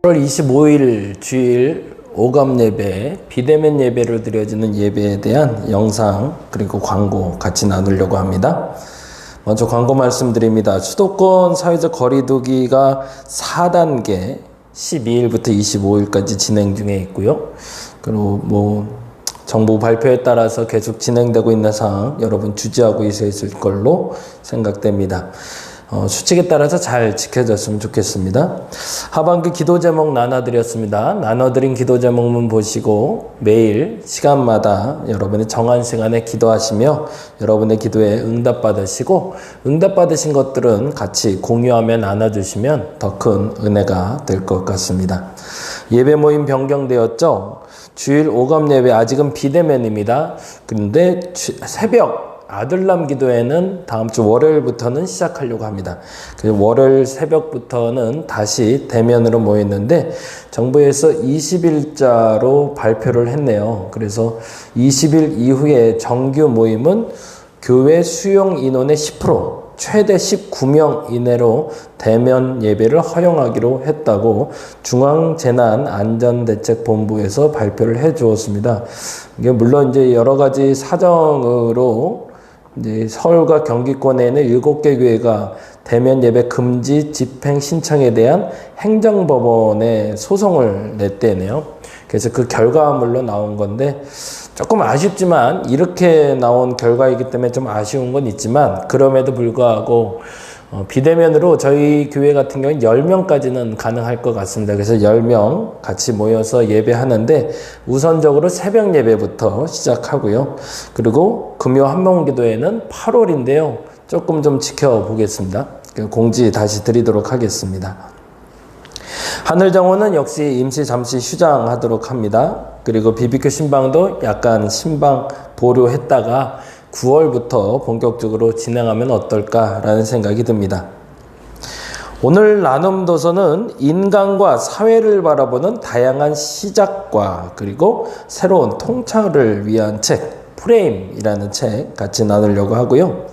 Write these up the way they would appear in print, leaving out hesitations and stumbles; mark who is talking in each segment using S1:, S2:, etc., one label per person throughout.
S1: 8월 25일 주일 오감 예배, 비대면 예배로 드려지는 예배에 대한 영상 그리고 광고 같이 나누려고 합니다. 먼저 광고 말씀드립니다. 수도권 사회적 거리두기가 4단계 12일부터 25일까지 진행 중에 있고요. 그리고 정부 발표에 따라서 계속 진행되고 있는 상황 여러분 주지하고 있을 걸로 생각됩니다. 수칙에 따라서 잘 지켜졌으면 좋겠습니다. 하반기 기도 제목 나눠드렸습니다. 나눠드린 기도 제목문 보시고 매일 시간마다 여러분의 정한 시간에 기도하시며 여러분의 기도에 응답받으시고 응답받으신 것들은 같이 공유하며 나눠주시면 더 큰 은혜가 될 것 같습니다. 예배 모임 변경되었죠? 주일 오감 예배 아직은 비대면입니다. 그런데 새벽 아들남 기도회는 다음 주 월요일부터는 시작하려고 합니다. 그래서 월요일 새벽부터는 다시 대면으로 모였는데 정부에서 20일자로 발표를 했네요. 그래서 20일 이후에 정규 모임은 교회 수용 인원의 10%, 최대 19명 이내로 대면 예배를 허용하기로 했다고 중앙재난안전대책본부에서 발표를 해 주었습니다. 이게 물론 이제 여러 가지 사정으로 이제 서울과 경기권에는 7개 교회가 대면 예배 금지 집행 신청에 대한 행정법원에 소송을 냈대네요. 그래서 그 결과물로 나온 건데 조금 아쉽지만 이렇게 나온 결과이기 때문에 좀 아쉬운 건 있지만 그럼에도 불구하고 비대면으로 저희 교회 같은 경우는 10명까지는 가능할 것 같습니다. 그래서 10명 같이 모여서 예배하는데 우선적으로 새벽 예배부터 시작하고요. 그리고 금요 한목기도회는 8월인데요. 조금 좀 지켜보겠습니다. 공지 다시 드리도록 하겠습니다. 하늘정원은 역시 임시 잠시 휴장하도록 합니다. 그리고 BBQ 신방도 약간 신방 보류했다가 9월부터 본격적으로 진행하면 어떨까라는 생각이 듭니다. 오늘 나눔 도서는 인간과 사회를 바라보는 다양한 시작과 그리고 새로운 통찰을 위한 책, 프레임이라는 책 같이 나누려고 하고요.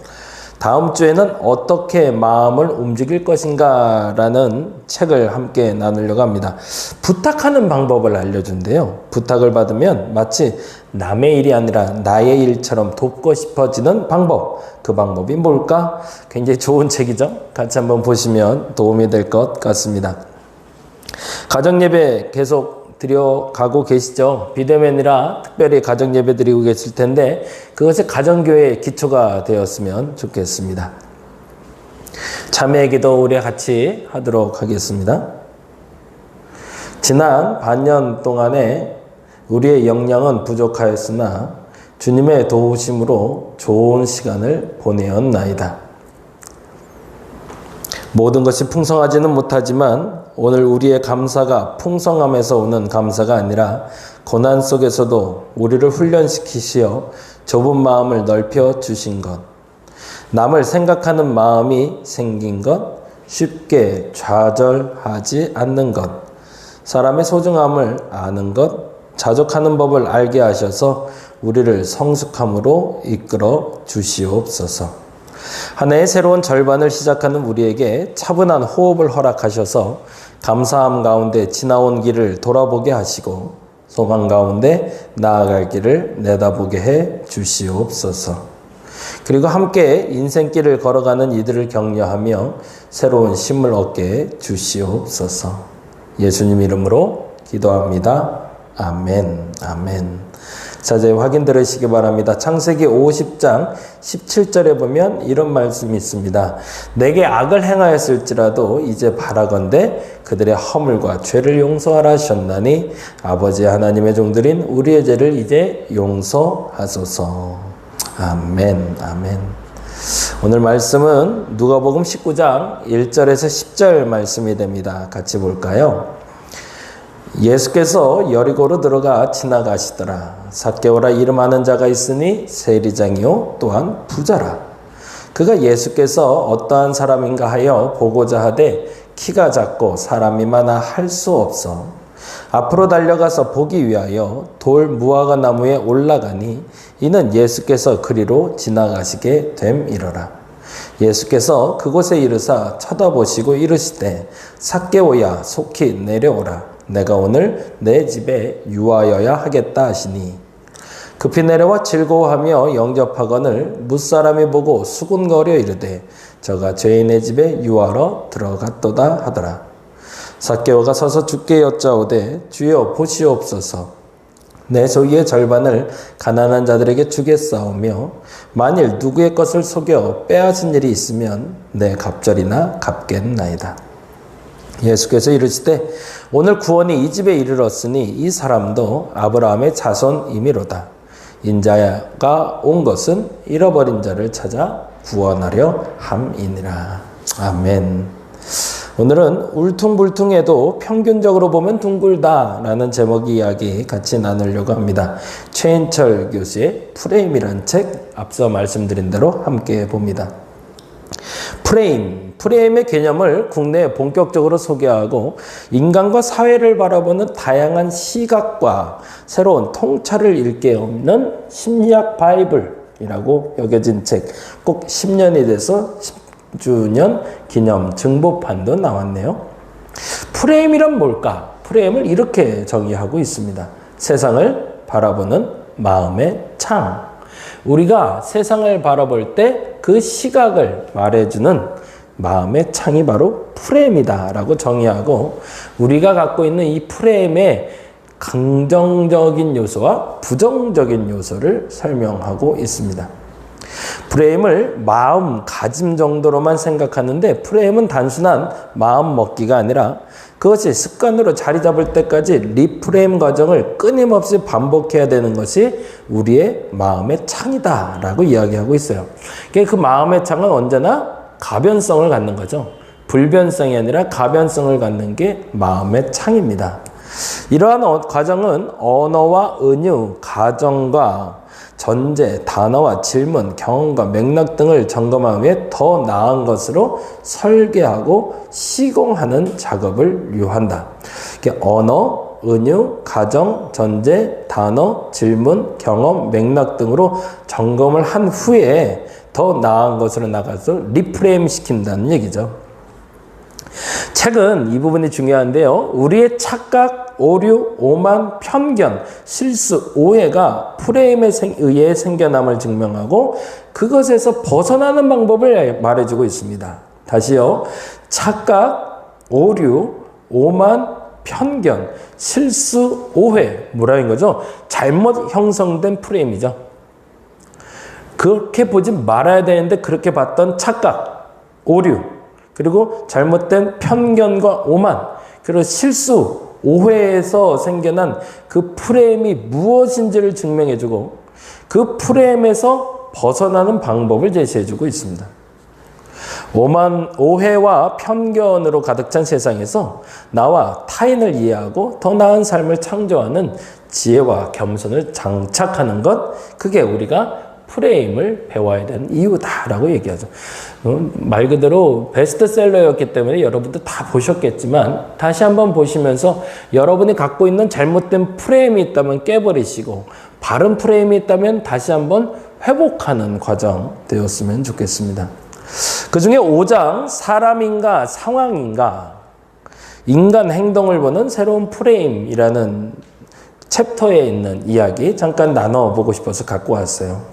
S1: 다음 주에는 어떻게 마음을 움직일 것인가 라는 책을 함께 나누려고 합니다. 부탁하는 방법을 알려준대요. 부탁을 받으면 마치 남의 일이 아니라 나의 일처럼 돕고 싶어지는 방법. 그 방법이 뭘까? 굉장히 좋은 책이죠. 같이 한번 보시면 도움이 될 것 같습니다. 가정예배 계속 드려가고 계시죠? 비대면이라 특별히 가정예배 드리고 계실 텐데 그것이 가정교회의 기초가 되었으면 좋겠습니다. 자매기도 우리 같이 하도록 하겠습니다. 지난 반년 동안에 우리의 역량은 부족하였으나 주님의 도우심으로 좋은 시간을 보내었나이다. 모든 것이 풍성하지는 못하지만 오늘 우리의 감사가 풍성함에서 오는 감사가 아니라 고난 속에서도 우리를 훈련시키시어 좁은 마음을 넓혀 주신 것, 남을 생각하는 마음이 생긴 것, 쉽게 좌절하지 않는 것, 사람의 소중함을 아는 것, 자족하는 법을 알게 하셔서 우리를 성숙함으로 이끌어 주시옵소서. 한 해의 새로운 절반을 시작하는 우리에게 차분한 호흡을 허락하셔서 감사함 가운데 지나온 길을 돌아보게 하시고 소망 가운데 나아갈 길을 내다보게 해 주시옵소서. 그리고 함께 인생길을 걸어가는 이들을 격려하며 새로운 힘을 얻게 주시옵소서. 예수님 이름으로 기도합니다. 아멘. 아멘. 자세히 확인 들으시기 바랍니다. 창세기 50장 17절에 보면 이런 말씀이 있습니다. 내게 악을 행하였을지라도 이제 바라건대 그들의 허물과 죄를 용서하라 하셨나니 아버지 하나님의 종들인 우리의 죄를 이제 용서하소서. 아멘. 아멘. 오늘 말씀은 누가복음 19장 1절에서 10절 말씀이 됩니다. 같이 볼까요? 예수께서 여리고로 들어가 지나가시더라. 삭개오라 이름하는 자가 있으니 세리장이요 또한 부자라. 그가 예수께서 어떠한 사람인가 하여 보고자 하되 키가 작고 사람이 많아 할 수 없어 앞으로 달려가서 보기 위하여 돌 무화과 나무에 올라가니 이는 예수께서 그리로 지나가시게 됨이러라. 예수께서 그곳에 이르사 쳐다보시고 이르시되 삭개오야 속히 내려오라. 내가 오늘 내 집에 유하여야 하겠다 하시니 급히 내려와 즐거워하며 영접하거늘 뭇사람이 보고 수군거려 이르되 저가 죄인의 집에 유하러 들어갔도다 하더라. 삭개오가 서서 주께 여짜오되 주여 보시옵소서. 내 소유의 절반을 가난한 자들에게 주겠사오며 만일 누구의 것을 속여 빼앗은 일이 있으면 내 갑절이나 갚겠나이다. 예수께서 이르시되 오늘 구원이 이 집에 이르렀으니 이 사람도 아브라함의 자손이미로다. 인자가 온 것은 잃어버린 자를 찾아 구원하려 함이니라. 아멘. 오늘은 울퉁불퉁해도 평균적으로 보면 둥글다라는 제목의 이야기 같이 나누려고 합니다. 최인철 교수의 프레임이란 책 앞서 말씀드린 대로 함께 봅니다. 프레임의 개념을 국내에 본격적으로 소개하고 인간과 사회를 바라보는 다양한 시각과 새로운 통찰을 일깨우는 심리학 바이블이라고 여겨진 책. 꼭 10년이 돼서 10주년 기념 증보판도 나왔네요. 프레임이란 뭘까? 프레임을 이렇게 정의하고 있습니다. 세상을 바라보는 마음의 창. 우리가 세상을 바라볼 때 그 시각을 말해주는 마음의 창이 바로 프레임이다라고 정의하고 우리가 갖고 있는 이 프레임의 긍정적인 요소와 부정적인 요소를 설명하고 있습니다. 프레임을 마음가짐 정도로만 생각하는데 프레임은 단순한 마음 먹기가 아니라 그것이 습관으로 자리 잡을 때까지 리프레임 과정을 끊임없이 반복해야 되는 것이 우리의 마음의 창이다라고 이야기하고 있어요. 그 마음의 창은 언제나 가변성을 갖는 거죠. 불변성이 아니라 가변성을 갖는 게 마음의 창입니다. 이러한 과정은 언어와 은유, 가정과 전제, 단어와 질문, 경험과 맥락 등을 점검한 후에 더 나은 것으로 설계하고 시공하는 작업을 요한다. 언어, 은유, 가정, 전제, 단어, 질문, 경험, 맥락 등으로 점검을 한 후에 더 나은 것으로 나가서 리프레임 시킨다는 얘기죠. 책은 이 부분이 중요한데요. 우리의 착각, 오류, 오만, 편견, 실수, 오해가 프레임에 의해 생겨남을 증명하고 그것에서 벗어나는 방법을 말해주고 있습니다. 다시요. 착각, 오류, 오만, 편견, 실수, 오해. 뭐라는 거죠? 잘못 형성된 프레임이죠. 그렇게 보지 말아야 되는데 그렇게 봤던 착각, 오류, 그리고 잘못된 편견과 오만, 그리고 실수, 오해에서 생겨난 그 프레임이 무엇인지를 증명해주고 그 프레임에서 벗어나는 방법을 제시해주고 있습니다. 오해와 편견으로 가득 찬 세상에서 나와 타인을 이해하고 더 나은 삶을 창조하는 지혜와 겸손을 장착하는 것, 그게 우리가 프레임을 배워야 되는 이유다라고 얘기하죠. 말 그대로 베스트셀러였기 때문에 여러분도 다 보셨겠지만 다시 한번 보시면서 여러분이 갖고 있는 잘못된 프레임이 있다면 깨버리시고 바른 프레임이 있다면 다시 한번 회복하는 과정 되었으면 좋겠습니다. 그 중에 5장 사람인가 상황인가 인간 행동을 보는 새로운 프레임이라는 챕터에 있는 이야기 잠깐 나눠보고 싶어서 갖고 왔어요.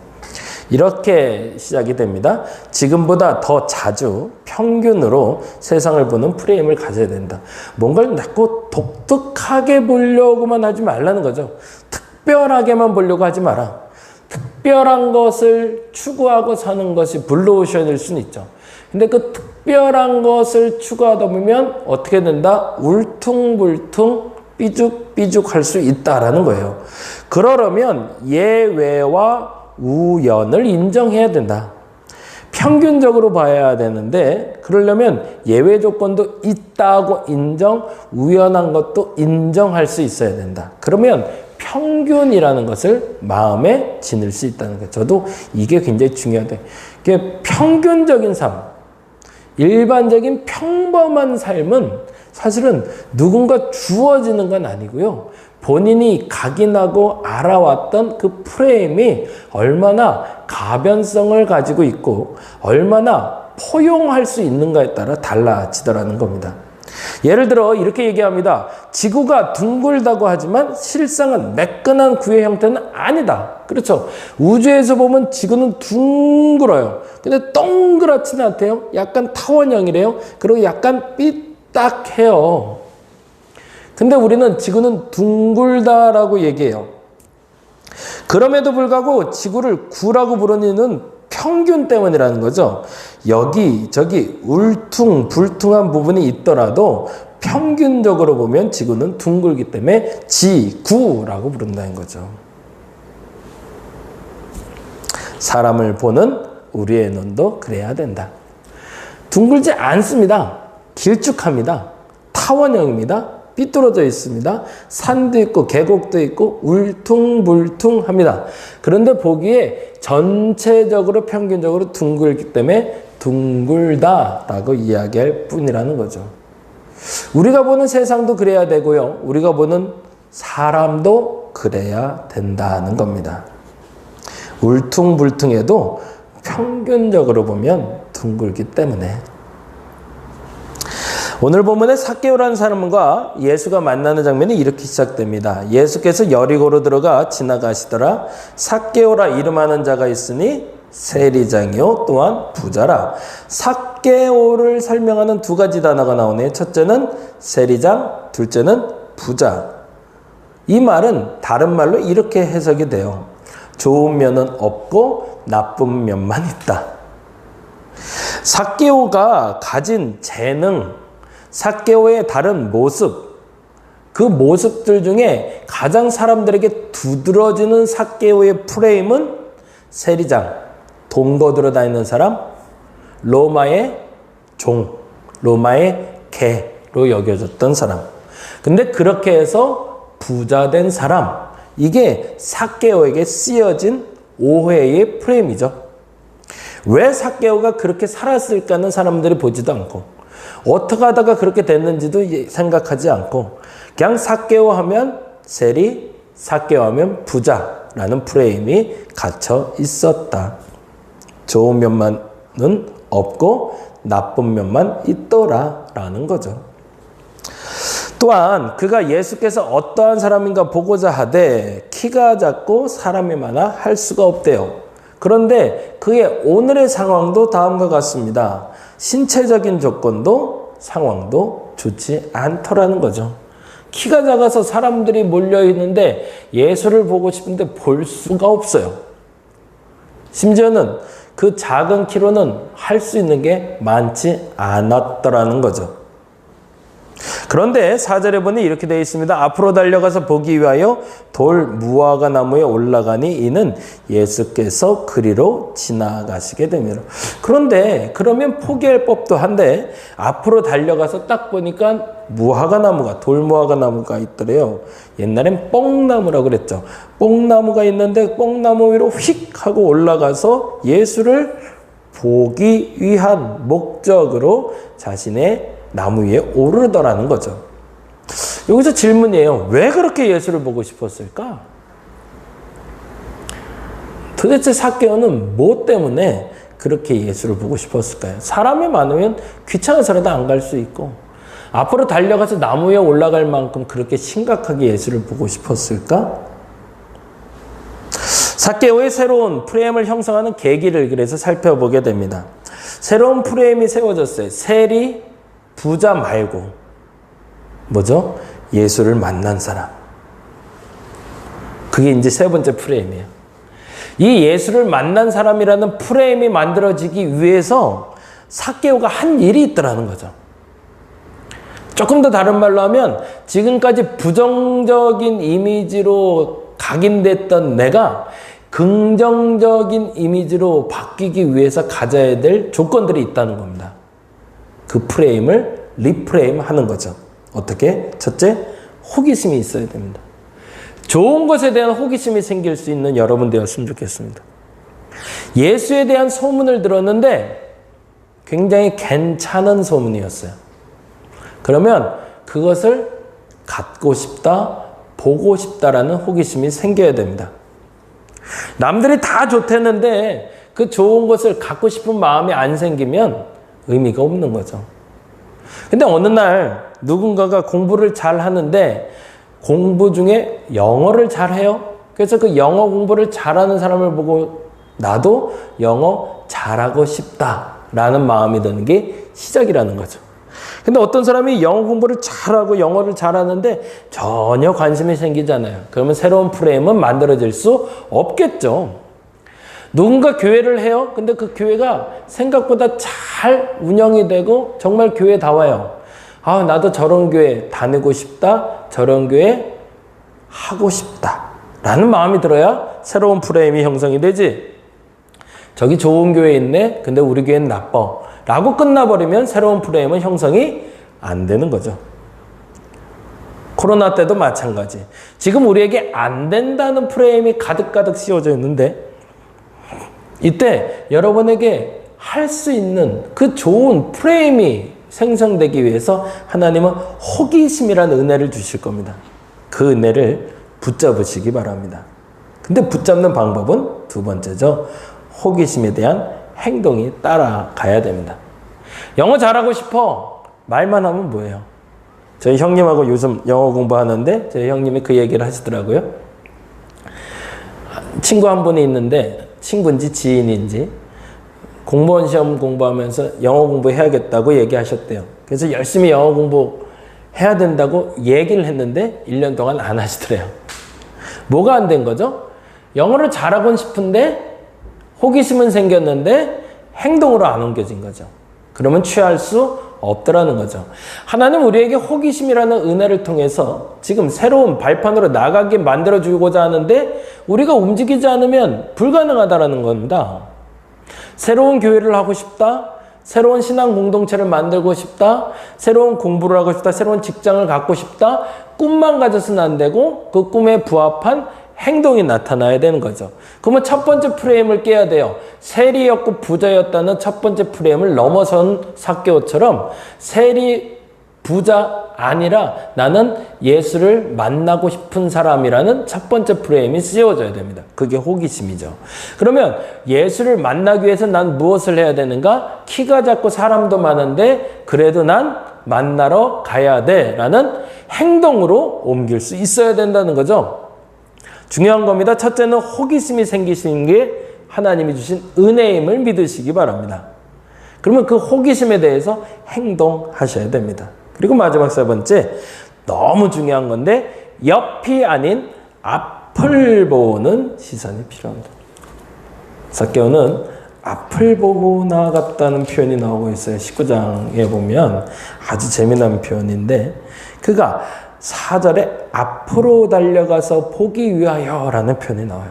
S1: 이렇게 시작이 됩니다. 지금보다 더 자주 평균으로 세상을 보는 프레임을 가져야 된다. 뭔가를 자꾸 독특하게 보려고만 하지 말라는 거죠. 특별하게만 보려고 하지 마라. 특별한 것을 추구하고 사는 것이 블루오션일 수는 있죠. 근데 그 특별한 것을 추구하다 보면 어떻게 된다? 울퉁불퉁 삐죽삐죽 할 수 있다라는 거예요. 그러려면 예외와 우연을 인정해야 된다. 평균적으로 봐야 되는데 그러려면 예외 조건도 있다고 인정, 우연한 것도 인정할 수 있어야 된다. 그러면 평균이라는 것을 마음에 지닐 수 있다는 거예요. 저도 이게 굉장히 중요하다. 이게 평균적인 삶, 일반적인 평범한 삶은 사실은 누군가 주어지는 건 아니고요. 본인이 각인하고 알아왔던 그 프레임이 얼마나 가변성을 가지고 있고 얼마나 포용할 수 있는가에 따라 달라지더라는 겁니다. 예를 들어 이렇게 얘기합니다. 지구가 둥글다고 하지만 실상은 매끈한 구의 형태는 아니다. 그렇죠. 우주에서 보면 지구는 둥글어요. 근데 동그랗지는 않대요. 약간 타원형이래요. 그리고 약간 삐딱해요. 근데 우리는 지구는 둥글다라고 얘기해요. 그럼에도 불구하고 지구를 구라고 부르는 이유는 평균 때문이라는 거죠. 여기 저기 울퉁불퉁한 부분이 있더라도 평균적으로 보면 지구는 둥글기 때문에 지구라고 부른다는 거죠. 사람을 보는 우리의 눈도 그래야 된다. 둥글지 않습니다. 길쭉합니다. 타원형입니다. 삐뚤어져 있습니다. 산도 있고 계곡도 있고 울퉁불퉁합니다. 그런데 보기에 전체적으로 평균적으로 둥글기 때문에 둥글다라고 이야기할 뿐이라는 거죠. 우리가 보는 세상도 그래야 되고요. 우리가 보는 사람도 그래야 된다는 겁니다. 울퉁불퉁해도 평균적으로 보면 둥글기 때문에. 오늘 본문에 삭개오라는 사람과 예수가 만나는 장면이 이렇게 시작됩니다. 예수께서 여리고로 들어가 지나가시더라. 삭개오라 이름하는 자가 있으니 세리장이요 또한 부자라. 삭개오를 설명하는 두 가지 단어가 나오네요. 첫째는 세리장, 둘째는 부자. 이 말은 다른 말로 이렇게 해석이 돼요. 좋은 면은 없고 나쁜 면만 있다. 삭개오가 가진 재능, 삭개오의 다른 모습, 그 모습들 중에 가장 사람들에게 두드러지는 삭개오의 프레임은 세리장, 돈 거두러 다니는 사람, 로마의 종, 로마의 개로 여겨졌던 사람. 근데 그렇게 해서 부자 된 사람, 이게 삭개오에게 쓰여진 오해의 프레임이죠. 왜 삭개오가 그렇게 살았을까는 사람들이 보지도 않고 어떻게 하다가 그렇게 됐는지도 생각하지 않고 그냥 삭개오 하면 세리, 삭개오 하면 부자라는 프레임이 갇혀 있었다. 좋은 면만은 없고 나쁜 면만 있더라라는 거죠. 또한 그가 예수께서 어떠한 사람인가 보고자 하되 키가 작고 사람이 많아 할 수가 없대요. 그런데 그의 오늘의 상황도 다음과 같습니다. 신체적인 조건도 상황도 좋지 않더라는 거죠. 키가 작아서 사람들이 몰려있는데 예수를 보고 싶은데 볼 수가 없어요. 심지어는 그 작은 키로는 할 수 있는 게 많지 않았더라는 거죠. 그런데 4절에 보니 이렇게 되어 있습니다. 앞으로 달려가서 보기 위하여 돌 무화과 나무에 올라가니 이는 예수께서 그리로 지나가시게 됩니다. 그런데 그러면 포기할 법도 한데 앞으로 달려가서 딱 보니까 무화과 나무가, 돌 무화과 나무가 있더래요. 옛날엔 뽕나무라고 그랬죠. 뽕나무가 있는데 뽕나무 위로 휙 하고 올라가서 예수를 보기 위한 목적으로 자신의 나무 위에 오르더라는 거죠. 여기서 질문이에요. 왜 그렇게 예수를 보고 싶었을까? 도대체 삭개오는 뭐 때문에 그렇게 예수를 보고 싶었을까요? 사람이 많으면 귀찮아서라도 안 갈 수 있고 앞으로 달려가서 나무 위에 올라갈 만큼 그렇게 심각하게 예수를 보고 싶었을까? 삭개오의 새로운 프레임을 형성하는 계기를 그래서 살펴보게 됩니다. 새로운 프레임이 세워졌어요. 세리, 부자 말고 뭐죠? 예수를 만난 사람. 그게 이제 세 번째 프레임이에요. 이 예수를 만난 사람이라는 프레임이 만들어지기 위해서 삭개오가 한 일이 있더라는 거죠. 조금 더 다른 말로 하면 지금까지 부정적인 이미지로 각인됐던 내가 긍정적인 이미지로 바뀌기 위해서 가져야 될 조건들이 있다는 겁니다. 그 프레임을 리프레임 하는 거죠. 어떻게? 첫째, 호기심이 있어야 됩니다. 좋은 것에 대한 호기심이 생길 수 있는 여러분 되었으면 좋겠습니다. 예수에 대한 소문을 들었는데 굉장히 괜찮은 소문이었어요. 그러면 그것을 갖고 싶다, 보고 싶다라는 호기심이 생겨야 됩니다. 남들이 다 좋댔는데 그 좋은 것을 갖고 싶은 마음이 안 생기면 의미가 없는 거죠. 근데 어느 날 누군가가 공부를 잘 하는데 공부 중에 영어를 잘해요. 그래서 그 영어 공부를 잘하는 사람을 보고 나도 영어 잘하고 싶다라는 마음이 드는 게 시작이라는 거죠. 근데 어떤 사람이 영어 공부를 잘하고 영어를 잘하는데 전혀 관심이 생기잖아요. 그러면 새로운 프레임은 만들어질 수 없겠죠. 누군가 교회를 해요. 근데 그 교회가 생각보다 잘 운영이 되고 정말 교회다워요. 아, 나도 저런 교회 다니고 싶다. 저런 교회 하고 싶다. 라는 마음이 들어야 새로운 프레임이 형성이 되지. 저기 좋은 교회 있네. 근데 우리 교회는 나빠. 라고 끝나버리면 새로운 프레임은 형성이 안 되는 거죠. 코로나 때도 마찬가지. 지금 우리에게 안 된다는 프레임이 가득가득 씌워져 있는데 이때 여러분에게 할 수 있는 그 좋은 프레임이 생성되기 위해서 하나님은 호기심이라는 은혜를 주실 겁니다. 그 은혜를 붙잡으시기 바랍니다. 근데 붙잡는 방법은 두 번째죠. 호기심에 대한 행동이 따라가야 됩니다. 영어 잘하고 싶어. 말만 하면 뭐예요? 저희 형님하고 요즘 영어 공부하는데 저희 형님이 그 얘기를 하시더라고요. 친구 한 분이 있는데 친구인지 지인인지 공무원 시험 공부하면서 영어 공부해야겠다고 얘기하셨대요. 그래서 열심히 영어 공부해야 된다고 얘기를 했는데 1년 동안 안 하시더래요. 뭐가 안 된 거죠? 영어를 잘하고 싶은데 호기심은 생겼는데 행동으로 안 옮겨진 거죠. 그러면 취할 수 없더라는 거죠. 하나님 우리에게 호기심이라는 은혜를 통해서 지금 새로운 발판으로 나가게 만들어주고자 하는데 우리가 움직이지 않으면 불가능하다는 겁니다. 새로운 교회를 하고 싶다. 새로운 신앙 공동체를 만들고 싶다. 새로운 공부를 하고 싶다. 새로운 직장을 갖고 싶다. 꿈만 가져서는 안 되고 그 꿈에 부합한 행동이 나타나야 되는 거죠. 그러면 첫 번째 프레임을 깨야 돼요. 세리였고 부자였다는 첫 번째 프레임을 넘어선 삭개오처럼 세리 부자 아니라 나는 예수를 만나고 싶은 사람이라는 첫 번째 프레임이 씌워져야 됩니다. 그게 호기심이죠. 그러면 예수를 만나기 위해서 난 무엇을 해야 되는가? 키가 작고 사람도 많은데 그래도 난 만나러 가야 돼 라는 행동으로 옮길 수 있어야 된다는 거죠. 중요한 겁니다. 첫째는 호기심이 생기시는 게 하나님이 주신 은혜임을 믿으시기 바랍니다. 그러면 그 호기심에 대해서 행동하셔야 됩니다. 그리고 마지막 세 번째, 너무 중요한 건데 옆이 아닌 앞을 보는 시선이 필요합니다. 삭개오는 앞을 보고 나아갔다는 표현이 나오고 있어요. 19장에 보면 아주 재미난 표현인데 그가 4절에 앞으로 달려가서 보기 위하여 라는 표현이 나와요.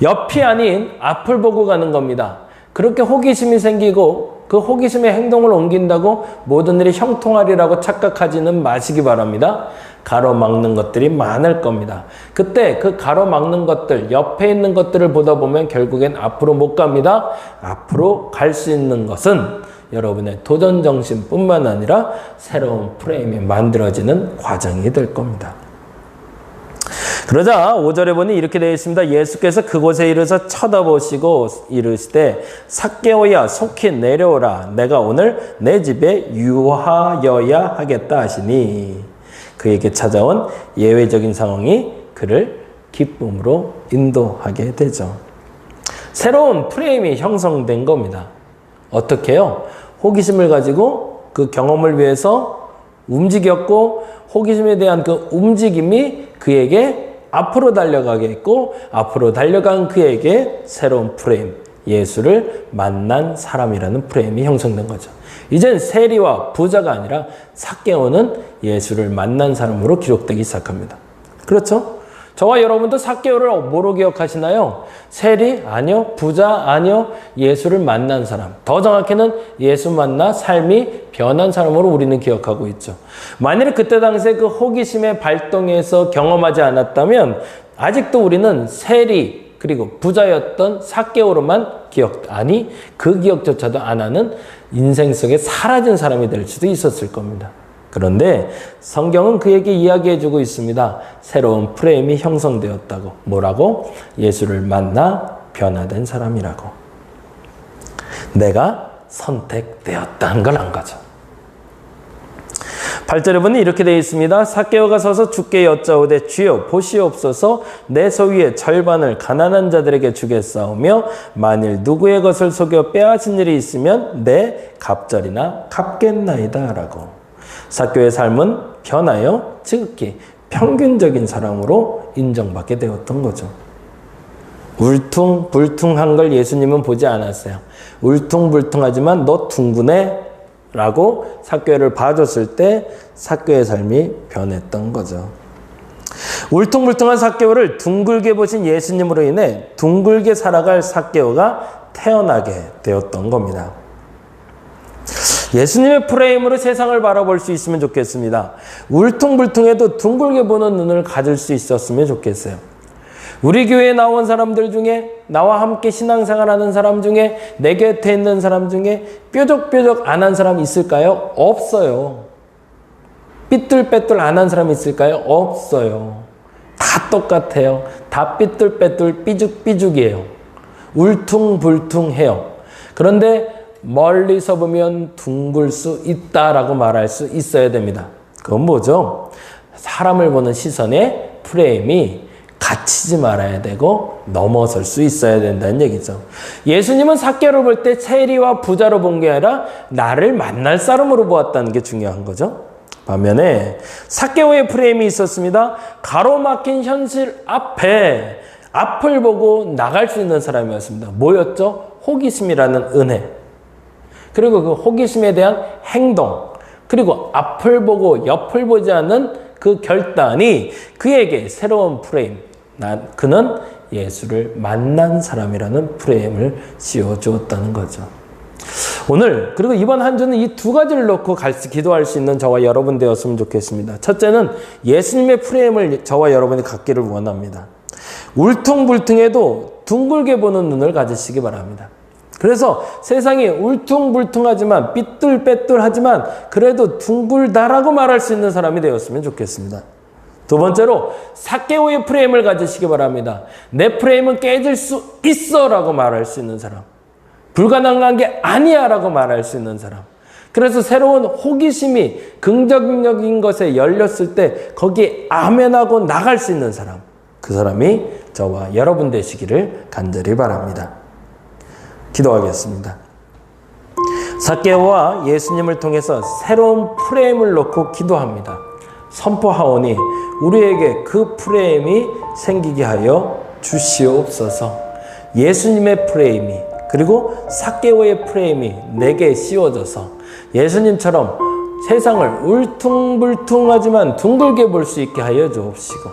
S1: 옆이 아닌 앞을 보고 가는 겁니다. 그렇게 호기심이 생기고 그 호기심의 행동을 옮긴다고 모든 일이 형통하리라고 착각하지는 마시기 바랍니다. 가로막는 것들이 많을 겁니다. 그때 그 가로막는 것들, 옆에 있는 것들을 보다 보면 결국엔 앞으로 못 갑니다. 앞으로 갈 수 있는 것은 여러분의 도전 정신뿐만 아니라 새로운 프레임이 만들어지는 과정이 될 겁니다. 그러자 5절에 보니 이렇게 되어 있습니다. 예수께서 그곳에 이르서 쳐다보시고 이르시되 삭개오야 속히 내려오라. 내가 오늘 내 집에 유하여야 하겠다 하시니 그에게 찾아온 예외적인 상황이 그를 기쁨으로 인도하게 되죠. 새로운 프레임이 형성된 겁니다. 어떻게 해요? 호기심을 가지고 그 경험을 위해서 움직였고 호기심에 대한 그 움직임이 그에게 앞으로 달려가게 했고 앞으로 달려간 그에게 새로운 프레임, 예수를 만난 사람이라는 프레임이 형성된 거죠. 이젠 세리와 부자가 아니라 삭개오는 예수를 만난 사람으로 기록되기 시작합니다. 그렇죠? 저와 여러분도 삭개오를 뭐로 기억하시나요? 세리? 아니요. 부자? 아니요. 예수를 만난 사람. 더 정확히는 예수 만나 삶이 변한 사람으로 우리는 기억하고 있죠. 만일 그때 당시에 그 호기심의 발동에서 경험하지 않았다면 아직도 우리는 세리 그리고 부자였던 삭개오로만 그 기억조차도 안 하는 인생 속에 사라진 사람이 될 수도 있었을 겁니다. 그런데 성경은 그에게 이야기해주고 있습니다. 새로운 프레임이 형성되었다고. 뭐라고? 예수를 만나 변화된 사람이라고. 내가 선택되었다는 걸 안 거죠. 8절에 보니 이렇게 되어 있습니다. 삭개오가 서서 주께 여짜오되 주여 보시옵소서 내 소유의 절반을 가난한 자들에게 주겠사오며 만일 누구의 것을 속여 빼앗은 일이 있으면 내 갑절이나 갚겠나이다 라고. 삭개오의 삶은 변하여 지극히 평균적인 사람으로 인정받게 되었던 거죠. 울퉁불퉁한 걸 예수님은 보지 않았어요. 울퉁불퉁하지만 너 둥근해? 라고 삭개오를 봐줬을 때 삭개오의 삶이 변했던 거죠. 울퉁불퉁한 삭개오를 둥글게 보신 예수님으로 인해 둥글게 살아갈 삭개오가 태어나게 되었던 겁니다. 예수님의 프레임으로 세상을 바라볼 수 있으면 좋겠습니다. 울퉁불퉁해도 둥글게 보는 눈을 가질 수 있었으면 좋겠어요. 우리 교회에 나온 사람들 중에, 나와 함께 신앙생활하는 사람 중에, 내 곁에 있는 사람 중에 뾰족뾰족 안 한 사람 있을까요? 없어요. 삐뚤빼뚤 안 한 사람 있을까요? 없어요. 다 똑같아요. 다 삐뚤빼뚤 삐죽삐죽이에요. 울퉁불퉁해요. 그런데 멀리서 보면 둥글 수 있다라고 말할 수 있어야 됩니다. 그건 뭐죠? 사람을 보는 시선의 프레임이 갇히지 말아야 되고 넘어설 수 있어야 된다는 얘기죠. 예수님은 삭개오를 볼 때 세리와 부자로 본 게 아니라 나를 만날 사람으로 보았다는 게 중요한 거죠. 반면에 삭개오의 프레임이 있었습니다. 가로막힌 현실 앞에 앞을 보고 나갈 수 있는 사람이었습니다. 뭐였죠? 호기심이라는 은혜. 그리고 그 호기심에 대한 행동. 그리고 앞을 보고 옆을 보지 않는 그 결단이 그에게 새로운 프레임, 그는 예수를 만난 사람이라는 프레임을 씌워주었다는 거죠. 오늘 그리고 이번 한 주는 이 두 가지를 놓고 기도할 수 있는 저와 여러분 되었으면 좋겠습니다. 첫째는 예수님의 프레임을 저와 여러분이 갖기를 원합니다. 울퉁불퉁해도 둥글게 보는 눈을 가지시기 바랍니다. 그래서 세상이 울퉁불퉁하지만 삐뚤빼뚤하지만 그래도 둥글다라고 말할 수 있는 사람이 되었으면 좋겠습니다. 두 번째로 삭개오의 프레임을 가지시기 바랍니다. 내 프레임은 깨질 수 있어 라고 말할 수 있는 사람. 불가능한 게 아니야 라고 말할 수 있는 사람. 그래서 새로운 호기심이 긍정적인 것에 열렸을 때 거기에 아멘하고 나갈 수 있는 사람. 그 사람이 저와 여러분 되시기를 간절히 바랍니다. 기도하겠습니다. 삭개오와 예수님을 통해서 새로운 프레임을 놓고 기도합니다. 선포하오니 우리에게 그 프레임이 생기게 하여 주시옵소서. 예수님의 프레임이 그리고 삭개오의 프레임이 내게 씌워져서 예수님처럼 세상을 울퉁불퉁하지만 둥글게 볼 수 있게 하여 주옵시고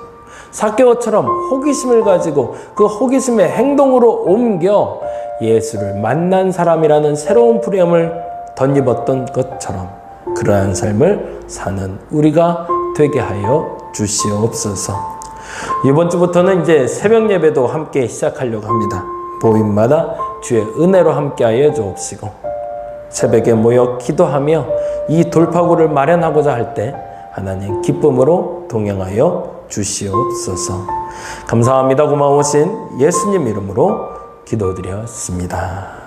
S1: 삭개오처럼 호기심을 가지고 그 호기심의 행동으로 옮겨 예수를 만난 사람이라는 새로운 프레임을 덧입었던 것처럼 그러한 삶을 사는 우리가 되게 하여 주시옵소서. 이번 주부터는 이제 새벽 예배도 함께 시작하려고 합니다. 모임마다 주의 은혜로 함께하여 주옵시고 새벽에 모여 기도하며 이 돌파구를 마련하고자 할 때 하나님 기쁨으로 동행하여 주시옵소서. 감사합니다. 고마우신 예수님 이름으로 기도드렸습니다.